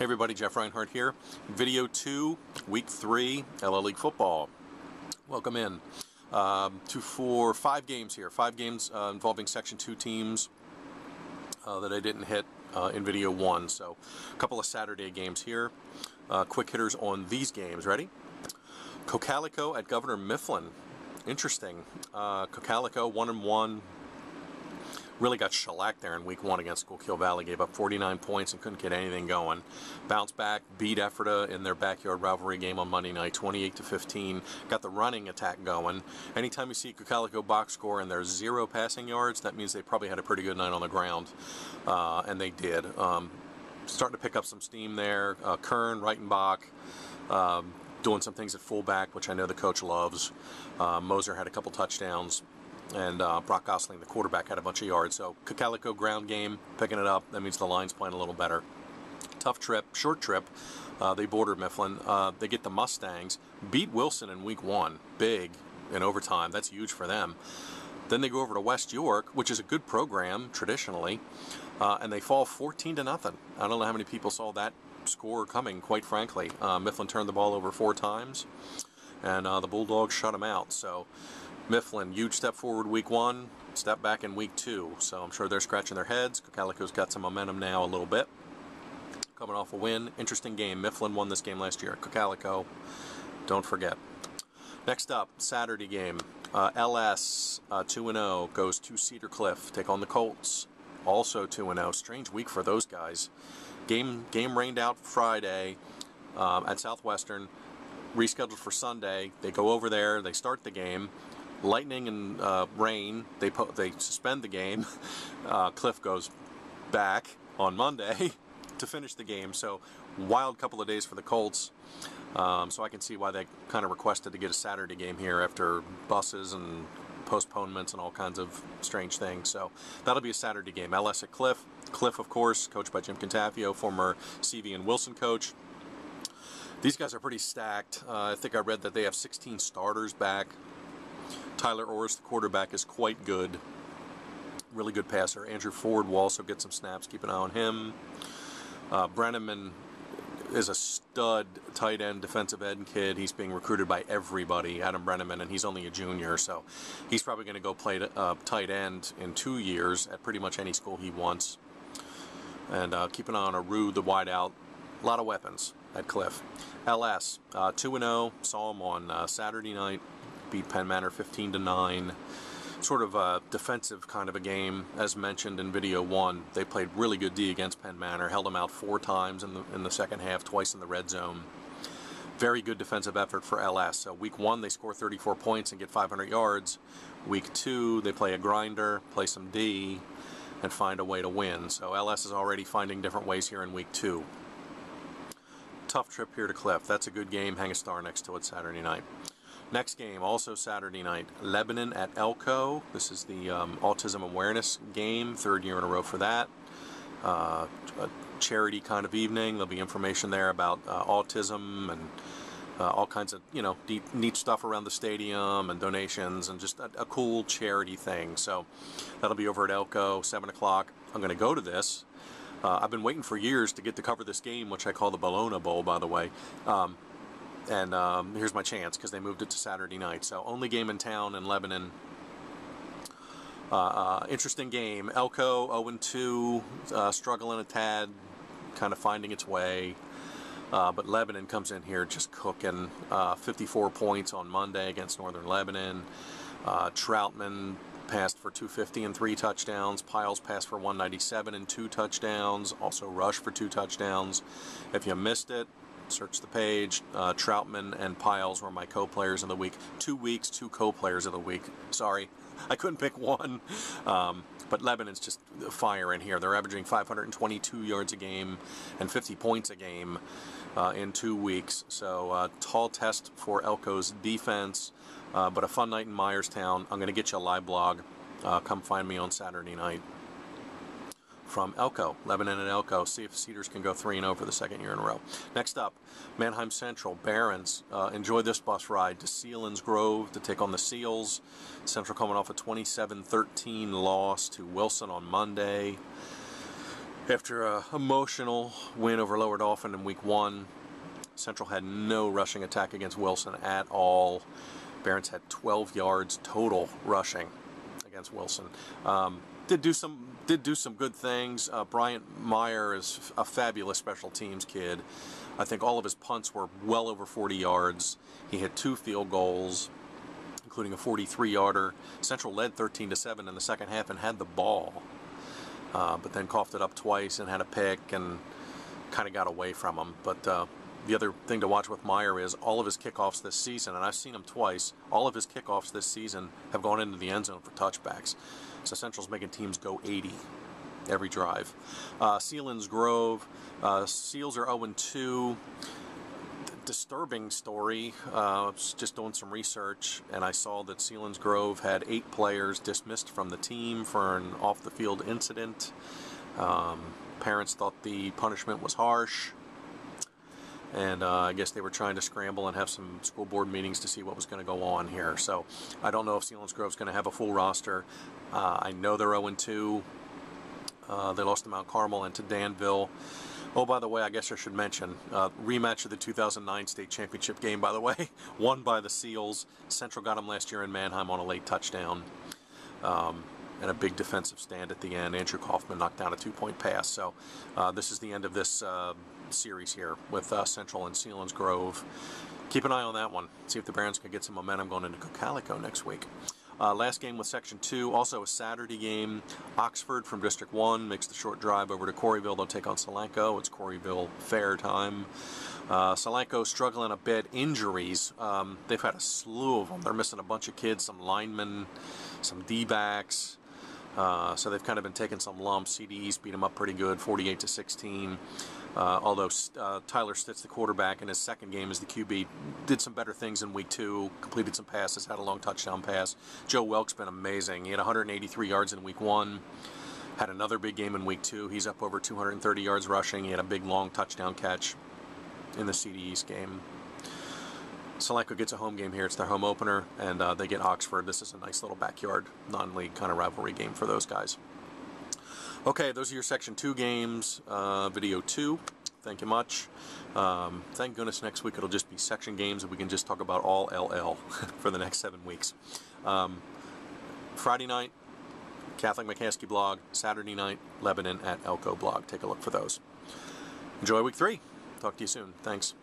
Hey everybody, Jeff Reinhart here. Video 2, Week 3, LL League Football. Welcome in for 5 games here. 5 games involving Section 2 teams that I didn't hit in Video 1. So a couple of Saturday games here. Quick hitters on these games. Ready? Cocalico at Governor Mifflin. Interesting. Cocalico 1-1. Really got shellacked there in Week 1 against Schuylkill Valley. Gave up 49 points and couldn't get anything going. Bounced back, beat Ephrata in their backyard rivalry game on Monday night, 28-15. Got the running attack going. Anytime you see Cocalico box score and there's 0 passing yards, that means they probably had a pretty good night on the ground, and they did. Starting to pick up some steam there. Kern, Reitenbach, doing some things at fullback, which I know the coach loves. Moser had a couple touchdowns. And Brock Gosling, the quarterback, had a bunch of yards. So Cocalico ground game, picking it up. That means the line's playing a little better. Tough trip, short trip. They border Mifflin. They get the Mustangs. Beat Wilson in Week 1. Big in overtime. That's huge for them. Then they go over to West York, which is a good program traditionally, and they fall 14-0. I don't know how many people saw that score coming, quite frankly. Mifflin turned the ball over 4 times, and the Bulldogs shut them out. So Mifflin, huge step forward Week 1, step back in Week 2. So I'm sure they're scratching their heads. Cocalico's got some momentum now a little bit. Coming off a win. Interesting game. Mifflin won this game last year. Cocalico, don't forget. Next up, Saturday game. LS 2-0 goes to Cedar Cliff. Take on the Colts. Also 2-0. Strange week for those guys. Game rained out Friday at Southwestern. Rescheduled for Sunday. They go over there. They start the game. Lightning and rain, they suspend the game. Cliff goes back on Monday to finish the game. So wild couple of days for the Colts. So I can see why they kind of requested to get a Saturday game here after buses and postponements and all kinds of strange things. So that'll be a Saturday game. LS at Cliff. Cliff, of course, coached by Jim Contafio, former CV and Wilson coach. These guys are pretty stacked. I think I read that they have 16 starters back. Tyler Orris, the quarterback, is quite good. Really good passer. Andrew Ford will also get some snaps. Keep an eye on him. Brenneman is a stud tight end, defensive end kid. He's being recruited by everybody, Adam Brenneman, and he's only a junior, so he's probably going to go play tight end in 2 years at pretty much any school he wants. And keep an eye on Aru, the wideout. A lot of weapons at Cliff. LS, 2-0. Saw him on Saturday night. Beat Penn Manor 15-9. Sort of a defensive kind of a game, as mentioned in Video 1. They played really good D against Penn Manor, held them out 4 times in the second half, twice in the red zone. Very good defensive effort for LS. So Week 1 they score 34 points and get 500 yards. Week 2 they play a grinder, play some D, and find a way to win. So LS is already finding different ways here in Week 2. Tough trip here to Cliff. That's a good game. Hang a star next to it Saturday night. Next game, also Saturday night, Lebanon at Elko. This is the autism awareness game, 3rd year in a row for that. A charity kind of evening. There'll be information there about autism and all kinds of, neat stuff around the stadium and donations and just a cool charity thing. So that'll be over at Elko, 7 o'clock. I'm going to go to this. I've been waiting for years to get to cover this game, which I call the Bologna Bowl, by the way. And here's my chance because they moved it to Saturday night. So only game in town in Lebanon. Interesting game. Elko 0-2, struggling a tad, kind of finding its way. But Lebanon comes in here just cooking. 54 points on Monday against Northern Lebanon. Troutman passed for 250 and 3 touchdowns. Piles passed for 197 and 2 touchdowns. Also rushed for 2 touchdowns. If you missed it, search the page. Troutman and Piles were my co-players of the week. 2 weeks, 2 co-players of the week. Sorry, I couldn't pick one. But Lebanon's just fire in here. They're averaging 522 yards a game and 50 points a game in 2 weeks. So tall test for Elko's defense, but a fun night in Myerstown. I'm going to get you a live blog. Come find me on Saturday night. From Elko, Lebanon and Elko. See if Cedars can go 3-0 for the 2nd year in a row. Next up, Manheim Central, Barons. Enjoy this bus ride to Sealands Grove to take on the Seals. Central coming off a 27-13 loss to Wilson on Monday. After an emotional win over Lower Dauphin in week 1, Central had no rushing attack against Wilson at all. Barons had 12 yards total rushing against Wilson. Did do some good things. Bryant Meyer is a fabulous special teams kid. I think all of his punts were well over 40 yards. He hit 2 field goals, including a 43-yarder. Central led 13-7 in the second half and had the ball, but then coughed it up twice and had a pick and kind of got away from him. But the other thing to watch with Meyer is all of his kickoffs this season, and I've seen him twice, all of his kickoffs this season have gone into the end zone for touchbacks. So Central's making teams go 80 every drive. Sealands Grove, Seals are 0-2. Disturbing story. Just doing some research, and I saw that Sealands Grove had 8 players dismissed from the team for an off-the-field incident. Parents thought the punishment was harsh, and I guess they were trying to scramble and have some school board meetings to see what was going to go on here. So I don't know if Sealands Grove's going to have a full roster. I know they're 0-2. They lost to Mount Carmel and to Danville. Oh, by the way, I guess I should mention, rematch of the 2009 state championship game, by the way, won by the Seals. Central got them last year in Mannheim on a late touchdown. And a big defensive stand at the end. Andrew Kaufman knocked down a 2-point pass. So this is the end of this series here with Central and Sealands Grove. Keep an eye on that one. See if the Barons can get some momentum going into Cocalico next week. Last game with Section 2, also a Saturday game. Oxford from District 1 makes the short drive over to Corryville. They'll take on Solanco. It's Corryville fair time. Solanco struggling a bit. Injuries. They've had a slew of them. They're missing a bunch of kids, some linemen, some D-backs. So they've kind of been taking some lumps. CDEs beat them up pretty good, 48-16. Although Tyler Stitz, the quarterback, in his second game as the QB, did some better things in week 2, completed some passes, had a long touchdown pass. Joe Welk's been amazing. He had 183 yards in week 1, had another big game in week 2. He's up over 230 yards rushing. He had a big long touchdown catch in the CDE's game. Solanco gets a home game here. It's their home opener, and they get Oxford. This is a nice little backyard, non-league kind of rivalry game for those guys. Okay, those are your Section 2 games, video 2. Thank you much. Thank goodness next week it'll just be section games and we can just talk about all LL for the next 7 weeks. Friday night, Catholic McCaskey blog. Saturday night, Lebanon at Elko blog. Take a look for those. Enjoy week 3. Talk to you soon. Thanks.